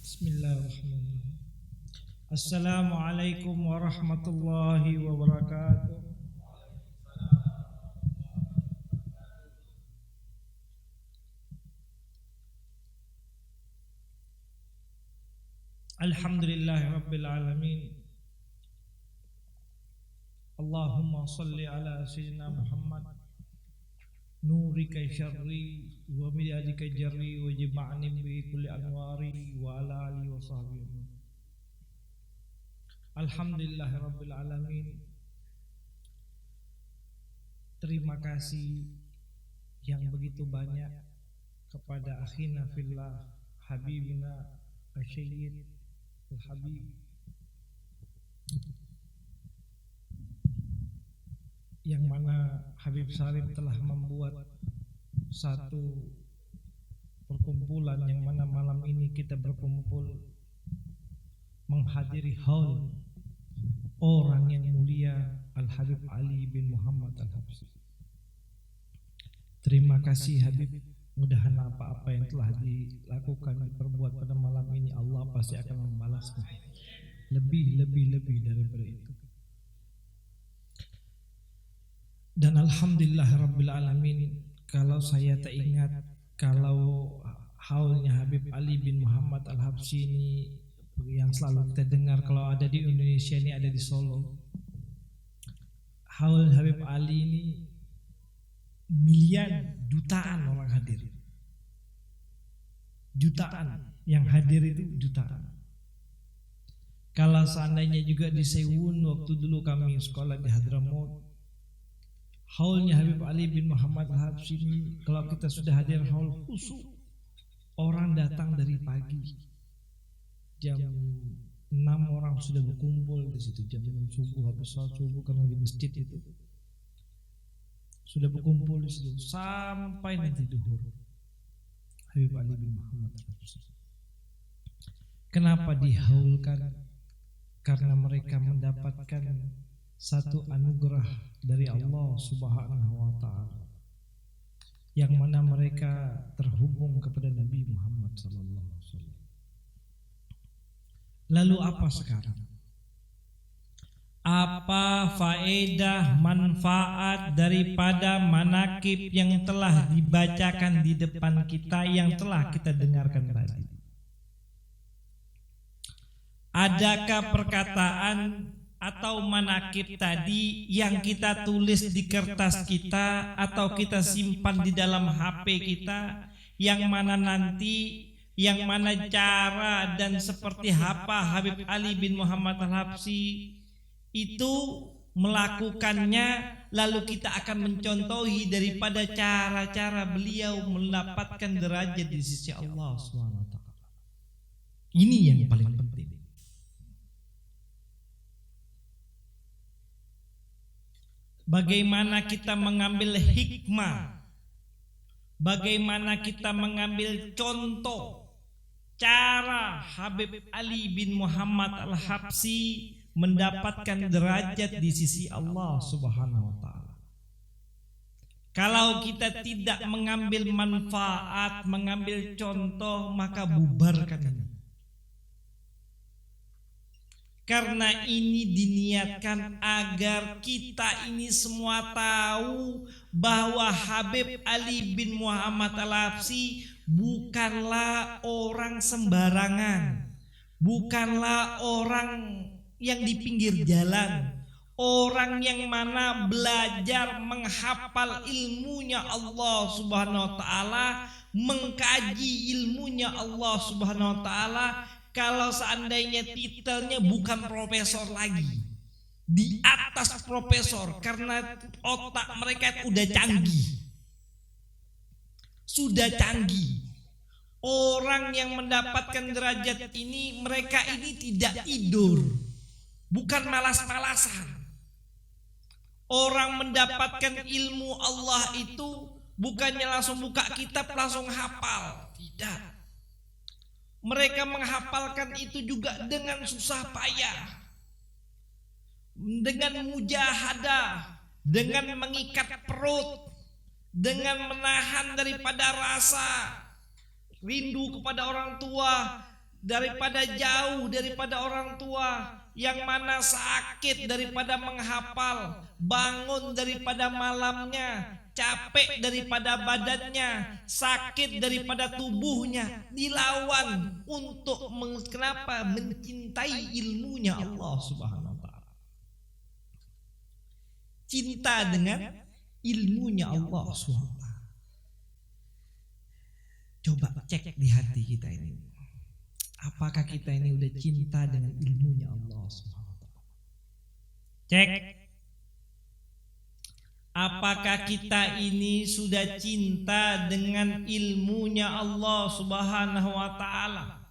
Bismillahirrahmanirrahim. Assalamualaikum warahmatullahi wabarakatuh. Alhamdulillahi rabbil alamin. Allahumma salli ala sayyidina Muhammad nurika syarri wa midadika jarri wa jima'ni bi kulli anwari wa ala alihi wa sahbihi. Alhamdulillahi rabbil alamin. Terima kasih yang begitu banyak kepada akhina fillah habibina Sayyid Al-Habib yang mana Habib Syarif telah membuat satu perkumpulan yang mana malam ini kita berkumpul menghadiri haul orang yang mulia Al-Habib Ali bin Muhammad Al-Habsyi. Terima kasih Habib, mudahan apa-apa yang telah dilakukan diperbuat pada malam ini Allah pasti akan membalasnya lebih daripada itu. Dan alhamdulillah rabbil alamin, kalau saya tak ingat, kalau haulnya Habib Ali bin Muhammad Al-Habsyi ini yang selalu kita dengar kalau ada di Indonesia ini, ada di Solo. Haul Habib Ali ini milian, jutaan orang hadir. Jutaan yang hadir itu jutaan. Kalau seandainya juga di Sewun, waktu dulu kami sekolah di Hadramaut, haulnya Habib Ali bin Muhammad Al-Habsyi ini, kalau kita sudah hadir haul khusus, orang datang dari pagi, jam 6 orang sudah berkumpul di situ, jam 6 subuh habis sholat subuh karena di masjid itu sudah berkumpul di situ sampai nanti duhur. Habib Ali bin Muhammad Al-Habsyi. Kenapa dihaulkan? Karena mereka mendapatkan satu anugerah dari Allah Subhanahu wa Ta'ala, yang mana mereka terhubung kepada Nabi Muhammad sallallahu alaihi wasallam. Lalu apa sekarang? Apa faedah manfaat daripada manakib yang telah dibacakan di depan kita, yang telah kita dengarkan tadi? Adakah perkataan atau manakib tadi yang kita tulis di kertas kita atau kita simpan di dalam HP kita, yang mana nanti, yang mana cara dan seperti apa Habib Ali bin Muhammad Al-Habsyi itu melakukannya, lalu kita akan mencontohi daripada cara-cara beliau mendapatkan derajat di sisi Allah SWT. Ini yang paling penting. Bagaimana kita mengambil hikmah, bagaimana kita mengambil contoh cara Habib Ali bin Muhammad Al-Habsyi mendapatkan derajat di sisi Allah Subhanahu wa Ta'ala. Kalau kita tidak mengambil manfaat, mengambil contoh, maka bubarkan ini. Karena ini diniatkan agar kita ini semua tahu bahwa Habib Ali bin Muhammad Al-Habsyi bukanlah orang sembarangan, bukanlah orang yang di pinggir jalan, orang yang mana belajar menghafal ilmunya Allah Subhanahu wa Ta'ala, mengkaji ilmunya Allah Subhanahu wa Ta'ala. Kalau seandainya titelnya bukan profesor lagi, di atas profesor, karena otak mereka udah canggih, sudah canggih. Orang yang mendapatkan derajat ini, mereka ini tidak tidur, bukan malas-malasan. Orang mendapatkan ilmu Allah itu bukannya langsung buka kitab langsung hafal, tidak. Mereka menghafalkan itu juga dengan susah payah, dengan mujahadah, dengan mengikat perut, dengan menahan daripada rasa rindu kepada orang tua, daripada jauh daripada orang tua, yang mana sakit daripada menghafal, bangun daripada malamnya, capek daripada badannya, sakit daripada tubuhnya, dilawan untuk kenapa? Mencintai ilmunya Allah Subhanahu wa taala. Cinta dengan ilmunya Allah Subhanahu wa taala. Coba cek di hati kita ini. Apakah kita ini udah cinta dengan ilmunya Allah Subhanahu wa taala? Cek. Apakah kita ini sudah cinta dengan ilmunya Allah Subhanahu wa taala?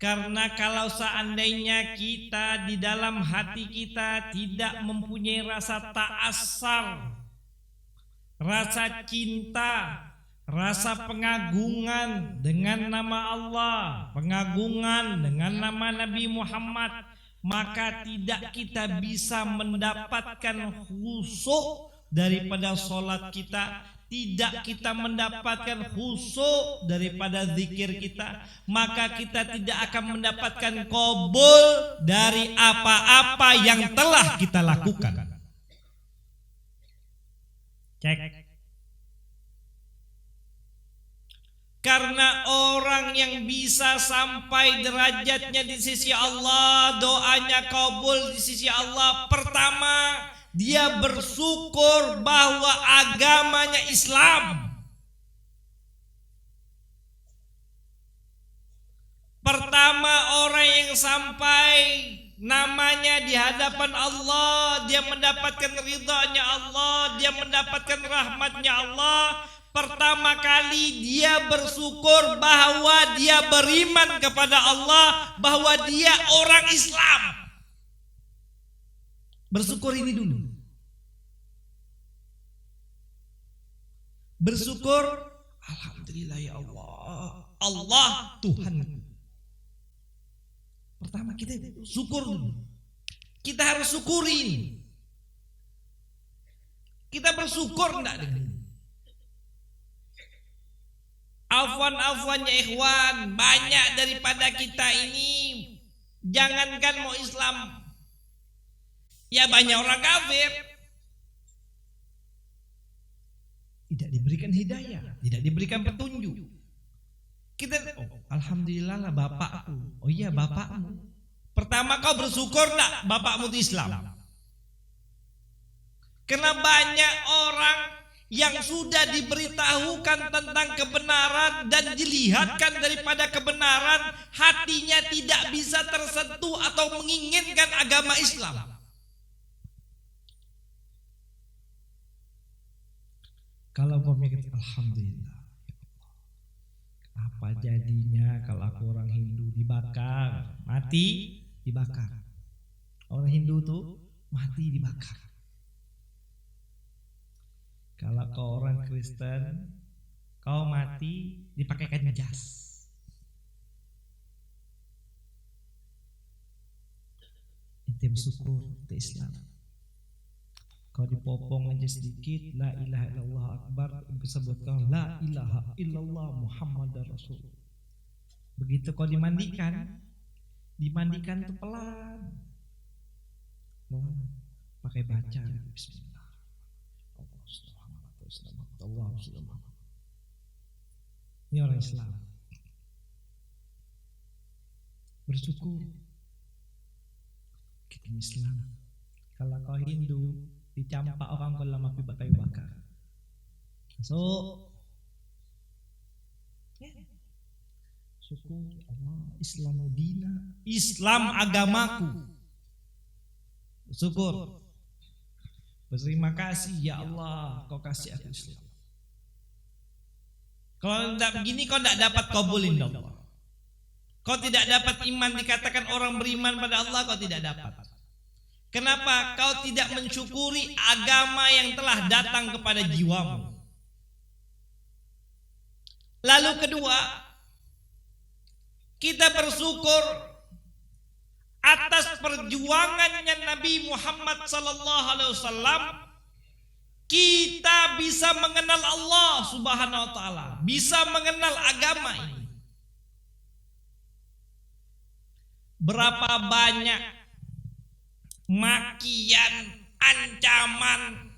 Karena kalau seandainya kita di dalam hati kita tidak mempunyai rasa ta'assar, rasa cinta, rasa pengagungan dengan nama Allah, pengagungan dengan nama Nabi Muhammad, maka tidak kita bisa mendapatkan khusyuk daripada sholat kita, tidak kita mendapatkan khusyuk daripada zikir kita, maka kita tidak akan mendapatkan qabul dari apa-apa yang telah kita lakukan. Cek. Karena orang yang bisa sampai derajatnya di sisi Allah, doanya kabul di sisi Allah, pertama dia bersyukur bahwa agamanya Islam. Pertama orang yang sampai namanya di hadapan Allah, dia mendapatkan ridhanya Allah, dia mendapatkan rahmatnya Allah. Pertama kali dia bersyukur bahwa dia beriman kepada Allah, bahwa dia orang Islam. Bersyukur ini dulu. Bersyukur, alhamdulillah ya Allah, Allah Tuhanku. Pertama kita syukur dulu. Kita harus syukurin. Kita bersyukur enggak dengan ini? Afwan-afwannya ikhwan, banyak daripada kita ini jangankan mau Islam, ya banyak orang kafir, tidak diberikan hidayah, tidak diberikan petunjuk. Kita, alhamdulillah lah bapakku. Oh iya bapakmu. Pertama kau bersyukur enggak bapakmu itu Islam? Karena banyak orang yang sudah diberitahukan tentang kebenaran dan dilihatkan daripada kebenaran, hatinya tidak bisa tersentuh atau menginginkan agama Islam. Kalau kau mikir, alhamdulillah, apa jadinya kalau aku orang Hindu dibakar, mati dibakar. Orang Hindu tuh mati dibakar. Kalau kau orang Kristen, kau mati dipakaikan jas. Ente bersyukur ke Islam. Kau dipopong aja sedikit, la ilaha illallah akbar, disebutkan la ilaha illallah Muhammadar Rasul. Begitu kau dimandikan tuh pelan, pakai baca Bismillah. Ini orang Islam. Bersyukur kita Islam. Kalau kau Hindu dicampak orang dalam api kayu bakar. So syukur Allah, Islam dina, Islam agamaku. Syukur. Berterima kasih ya Allah, kau kasih aku Islam. Kalau tidak begini kau tidak dapat kabulin Allah. Kau tidak dapat iman, dikatakan orang beriman pada Allah, kau tidak dapat. Kenapa? Kau tidak mensyukuri agama yang telah datang kepada jiwamu. Lalu kedua, kita bersyukur atas perjuangannya Nabi Muhammad sallallahu alaihi wasallam, kita bisa mengenal Allah Subhanahu wa taala, bisa mengenal agama ini. berapa banyak makian, ancaman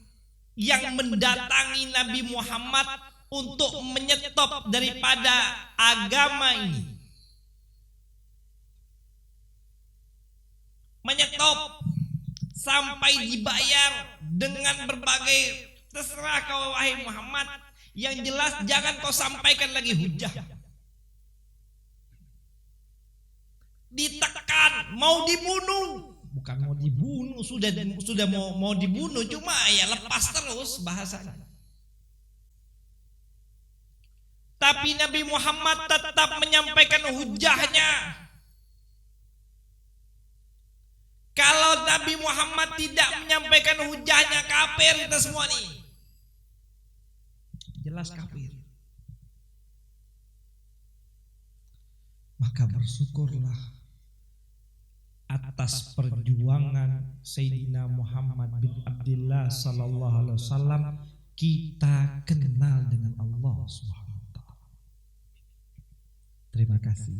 yang mendatangi Nabi Muhammad untuk menyetop daripada agama ini. Menyetop sampai dibayar dengan berbagai, terserah kau wahai Muhammad, yang jelas jangan kau sampaikan lagi hujah. Ditekan, mau dibunuh. Bukan mau dibunuh, sudah mau dibunuh, cuma ya lepas terus bahasanya. Tapi Nabi Muhammad tetap menyampaikan hujahnya. Kalau Nabi Muhammad tidak menyampaikan hujahnya, kafir kita semua nih. Jelas kafir. Maka bersyukurlah atas perjuangan Sayyidina Muhammad bin Abdullah sallallahu alaihi wasallam, kita kenal dengan Allah Subhanahu wa taala. Terima kasih.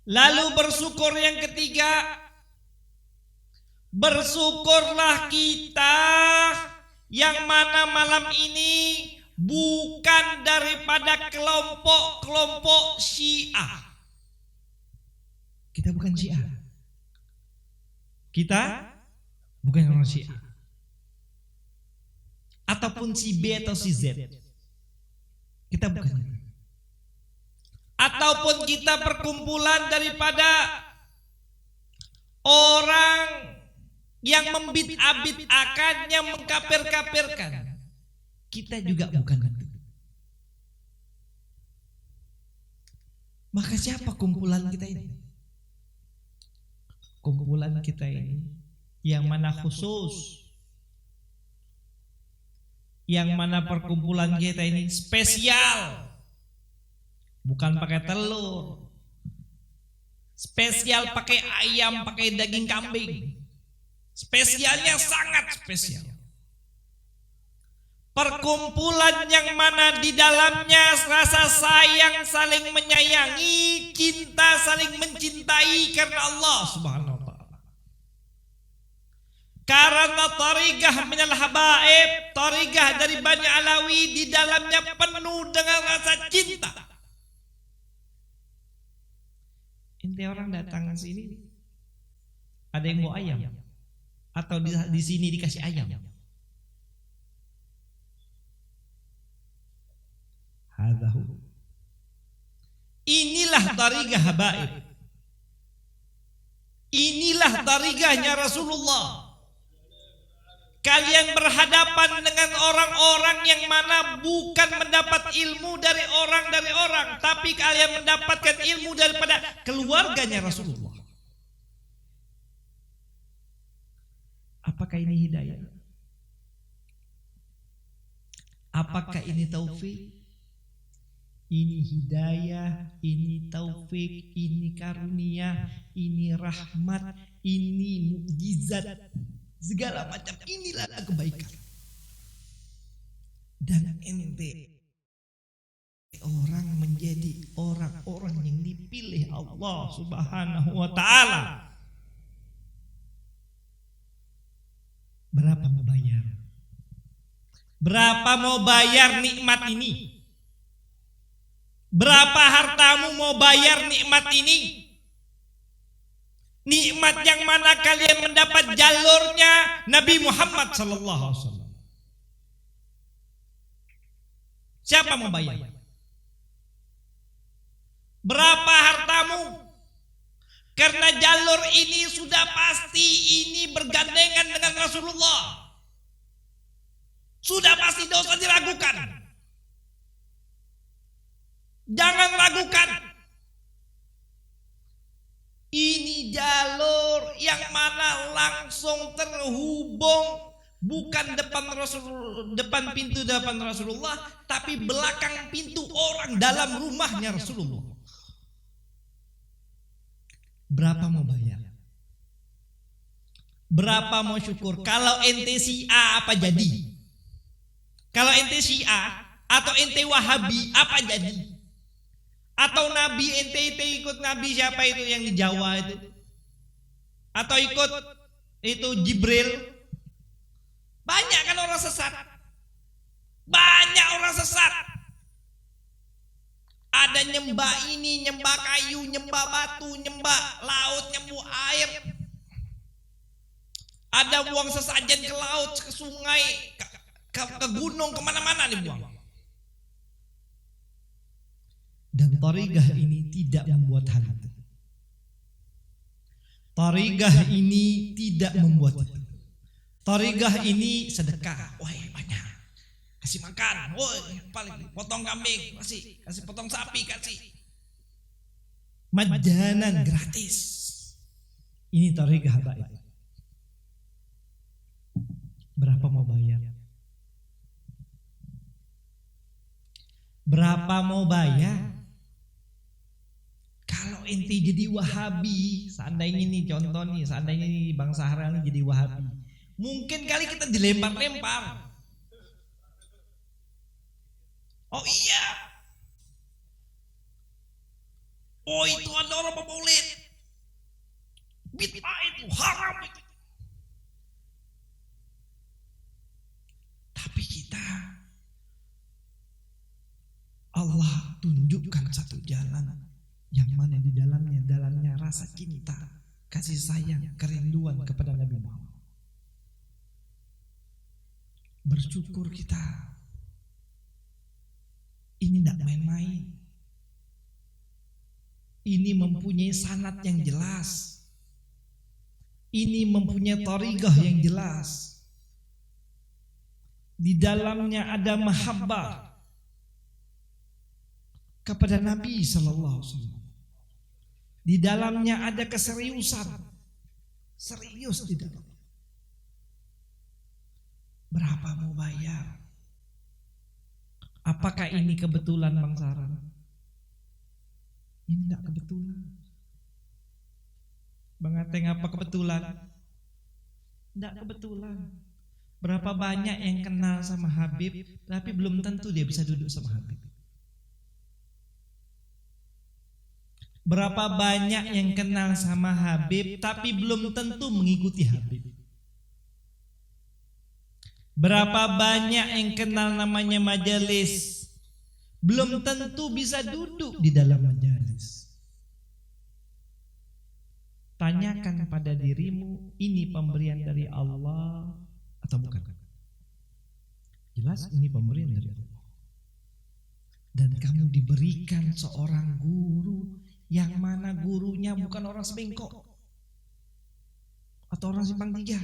Lalu bersyukur yang ketiga, bersyukurlah kita yang mana malam ini bukan daripada kelompok-kelompok Syiah. Kita bukan Syiah. Kita bukan orang Syiah. Ataupun si B atau si Z. Kita bukan. Ataupun kita perkumpulan daripada orang yang membid'ah-bid'ahkan, yang mengkafir-kafirkan. Kita juga bukan itu. Maka siapa kumpulan kita ini? Kumpulan kita ini yang mana khusus, yang mana perkumpulan kita ini spesial, bukan pakai telur, spesial pakai ayam, pakai daging kambing, spesialnya sangat spesial. Perkumpulan yang mana di dalamnya rasa sayang saling menyayangi, cinta saling mencintai karena Allah Subhanahu wa taala. Karena tariqah minal habaib, tariqah dari Bani Alawi di dalamnya penuh dengan rasa cinta. Inti orang datang ke sini, ada yang mau ayam atau di sini dikasih ayam. Hadahu. Inilah tariqah habaib. Inilah tariqahnya Rasulullah. Kalian berhadapan dengan orang-orang yang mana bukan mendapat ilmu dari orang, tapi kalian mendapatkan ilmu daripada keluarganya Rasulullah. Apakah ini hidayah? Apakah ini taufik? Ini hidayah, ini taufik, ini karunia, ini rahmat, ini mukjizat, segala macam inilah kebaikan. Dan ente orang menjadi orang-orang yang dipilih Allah Subhanahu wa taala. Berapa mau bayar? Berapa mau bayar nikmat ini? Berapa hartamu mau bayar nikmat ini? Nikmat yang mana kalian mendapat jalurnya Nabi Muhammad sallallahu alaihi wasallam. Siapa mau bayar? Berapa hartamu? Karena jalur ini sudah pasti ini bergandengan dengan Rasulullah. Sudah pasti, tidak usah diragukan. Jangan ragukan. Ini jalur yang mana langsung terhubung, bukan depan pintu depan Rasulullah, tapi belakang pintu orang dalam rumahnya Rasulullah. Berapa mau bayar? Berapa mau syukur? Kalau ente Syiah apa jadi? Kalau ente Syiah atau ente Wahabi apa jadi? Atau Nabi, ente ikut Nabi siapa itu yang di Jawa itu? Atau ikut itu Jibril? Banyak kan orang sesat. Banyak orang sesat. Ada nyembah ini, nyembah kayu, nyembah batu, nyembah laut, nyembah air. Ada buang sesajen ke laut, ke sungai, ke gunung, kemana-mana dibuang. Dan tariqah ini tidak membuat hal itu. Tariqah ini tidak membuat itu. Tariqah ini sedekah. Wah banyak. Kasih makan. Wah paling potong kambing, kasih potong sapi, kasih. Majanan gratis. Ini tariqah baik. Berapa mau bayar? Berapa mau bayar? Kalau ente jadi Wahabi, seandainya nih contoh nih, seandainya nih Bang Sahra nih jadi Wahabi, mungkin kali kita dilempar-lempar. Oh iya. Oh itu ada orang maulid. Bid'ah itu haram itu. Tapi kita Allah tunjukkan satu jalan yang mana di dalamnya rasa cinta, kasih sayang, kerinduan kepada Nabi Muhammad. Bersyukur kita. Ini tidak main-main. Ini mempunyai sanad yang jelas. Ini mempunyai tariqah yang jelas. Di dalamnya ada mahabbah kepada Nabi sallallahu alaihi wasallam. Di dalamnya ada keseriusan. Serius di dalam. Berapa mau bayar? Apakah ini kebetulan Bang Saran? Ini tidak kebetulan. Bang Ateng, apa kebetulan? Tidak kebetulan. Berapa banyak yang kenal sama Habib, tapi belum tentu dia bisa duduk sama Habib. Berapa banyak yang kenal sama Habib, tapi belum tentu mengikuti Habib. Berapa banyak yang kenal namanya majelis, belum tentu bisa duduk di dalam majelis. Tanyakan pada dirimu, ini pemberian dari Allah atau bukan? Jelas ini pemberian dari Allah. Dan kamu diberikan seorang guru yang mana gurunya bukan orang sebengkok atau orang simpang tiga.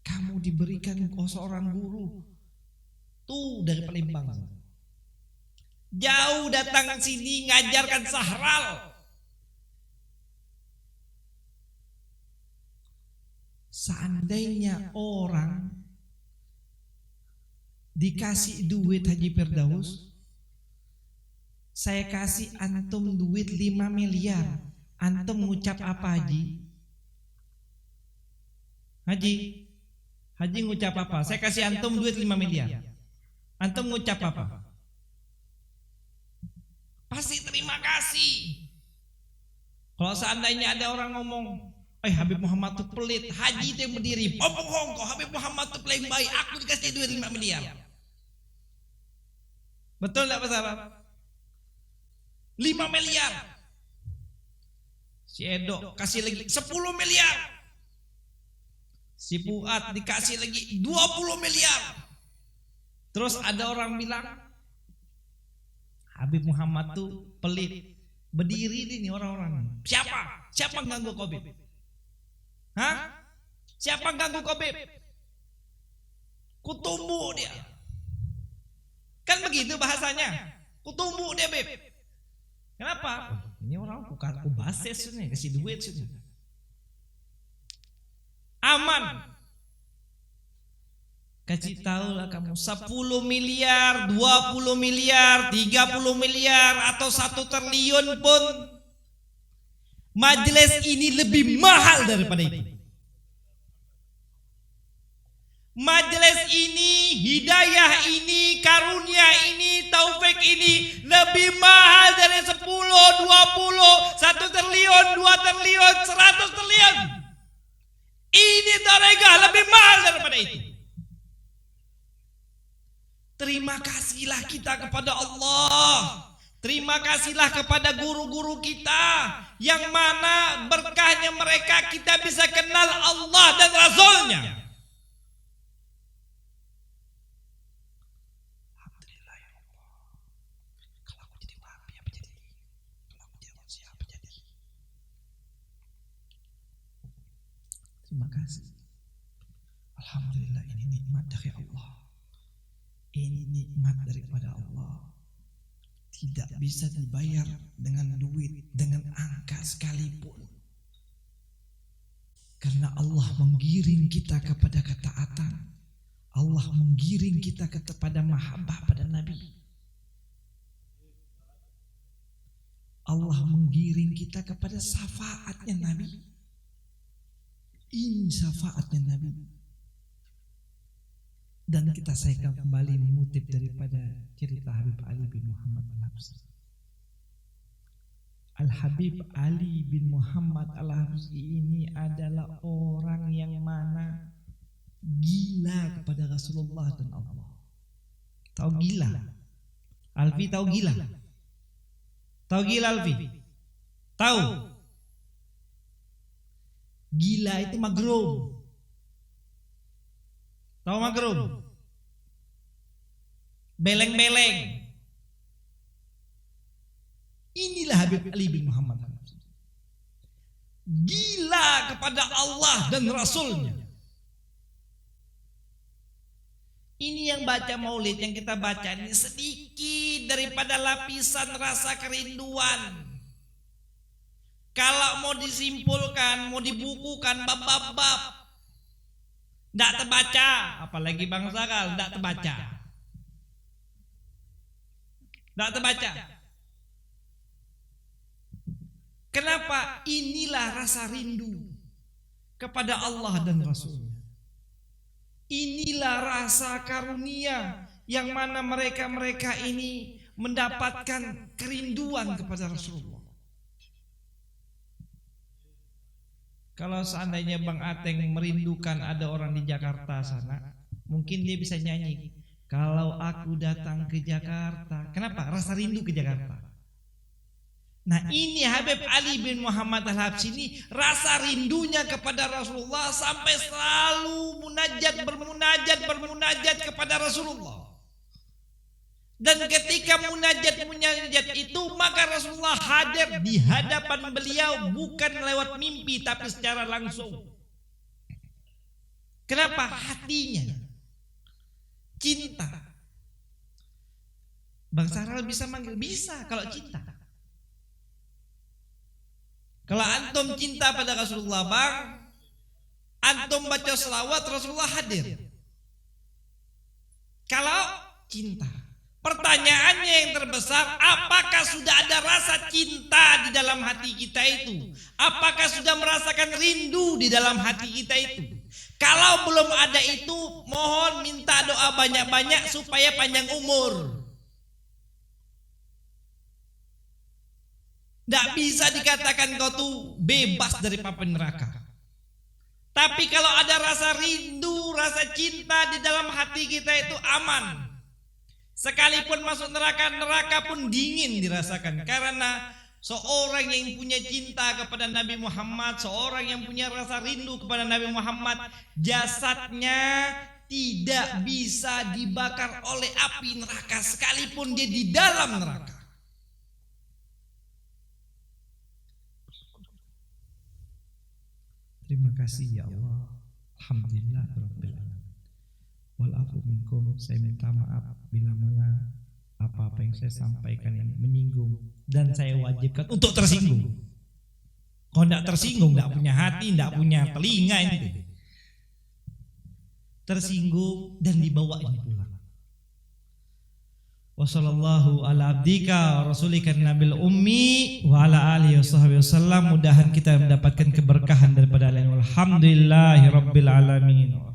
Kamu diberikan seorang guru tuh dari Palembang, jauh datang sini ngajarkan sahral. Seandainya orang dikasih duit Haji Firdaus, saya kasih antum duit 5 miliar, antum ngucap apa Haji? Haji ngucap apa? Saya kasih antum duit 5 miliar. Antum ngucap apa? Pasti terima kasih. Kalau seandainya ada orang ngomong, Habib Muhammad tuh pelit, Haji itu yang berdiri, bohong kok, Habib Muhammad tuh paling baik, aku dikasih duit 5 miliar. Betul enggak Pak? 5 miliar. Si Edo kasih lagi 10 miliar. Si Fuad dikasih lagi 20 miliar. Terus ada orang bilang Habib Muhammad tuh pelit. Berdiri nih orang-orang. Siapa? Siapa ganggu Habib? Hah? Siapa ganggu Habib? Kutumbu dia. Kan begitu bahasanya. Kutumbu dia, Beb. Kenapa? Ini orang aku bases nih, kasih duit sini. Aman. Kasih tahu lah kamu 10 miliar, 20 miliar, 30 miliar atau 1 triliun pun majelis ini lebih mahal daripada itu. Majelis ini, hidayah ini, karunia ini, taufik ini lebih mahal dari 10 triliun, 100 triliun. Ini tarekah lebih mahal daripada itu. Terima kasihlah kita kepada Allah. Terima kasihlah kepada guru-guru kita, yang mana berkahnya mereka kita bisa kenal Allah dan Rasulnya. Alhamdulillah ya Allah. Kalau aku jadi wahabi apa jadi? Kalau aku jadi manusia apa jadi? Terima kasih. Alhamdulillah, ini nikmat dari Allah. Ini nikmat daripada Allah. Tidak bisa dibayar dengan duit, dengan angka sekalipun. Karena Allah menggiring kita kepada ketaatan. Allah menggiring kita kepada mahabbah pada Nabi. Allah menggiring kita kepada syafaatnya Nabi. Ini syafaatnya Nabi. Dan kita saya kembali mengutip daripada cerita Habib Ali bin Muhammad Al-Habsyi. Al-Habib Ali bin Muhammad Al-Habsyi ini adalah orang yang mana gila kepada Rasulullah dan Allah. Tahu gila? Alfi tahu gila? Tahu gila Alfi? Tahu? Gila itu magrum. Tahu magrum? Beleng-beleng. Inilah Habib Ali bin Muhammad. Gila kepada Allah dan Rasulnya. Ini yang baca maulid, yang kita baca ini sedikit daripada lapisan rasa kerinduan. Kalau mau disimpulkan, mau dibukukan bab-bab, tidak terbaca, apalagi Bang Sakal, tidak terbaca. Tidak terbaca. Kenapa? Inilah rasa rindu kepada Allah dan Rasulnya. Inilah rasa karunia yang mana mereka ini mendapatkan kerinduan kepada Rasulullah. Kalau seandainya Bang Ateng merindukan ada orang di Jakarta sana, mungkin dia bisa nyanyi, kalau aku datang ke Jakarta. Kenapa? Rasa rindu ke Jakarta. Nah, ini Habib Ali bin Muhammad Al-Habsyi ini rasa rindunya kepada Rasulullah sampai selalu bermunajat kepada Rasulullah. Dan ketika munajat itu, maka Rasulullah hadir di hadapan beliau bukan lewat mimpi tapi secara langsung. Kenapa? Hatinya cinta. Bang Saral bisa manggil? Bisa kalau cinta. Kalau antum cinta pada Rasulullah, Bang, antum baca selawat, Rasulullah hadir. Kalau cinta. Pertanyaannya yang terbesar, apakah sudah ada rasa cinta di dalam hati kita itu? Apakah sudah merasakan rindu di dalam hati kita itu? Kalau belum ada itu, mohon minta doa banyak-banyak supaya panjang umur. Tidak bisa dikatakan kau tuh bebas dari papan neraka. Tapi kalau ada rasa rindu, rasa cinta di dalam hati kita itu aman. Sekalipun masuk neraka, neraka pun dingin dirasakan. Karena seorang yang punya cinta kepada Nabi Muhammad, seorang yang punya rasa rindu kepada Nabi Muhammad, jasadnya tidak bisa dibakar oleh api neraka sekalipun dia di dalam neraka. Terima kasih ya Allah. Alhamdulillah rabbil alamin. Walafu minkum, saya minta maaf bila mana apa-apa yang saya sampaikan ini menyinggung dan saya wajibkan untuk tersinggung. Kalau tidak tersinggung, tidak punya hati, tidak punya telinga ini. Tersinggung dan dibawa ini pulang. Wassallallahu ala abdika rasulika nabil ummi wa ala alihi wasallam. Mudahan kita mendapatkan keberkahan daripada Allah. Alhamdulillahi rabbil alamin.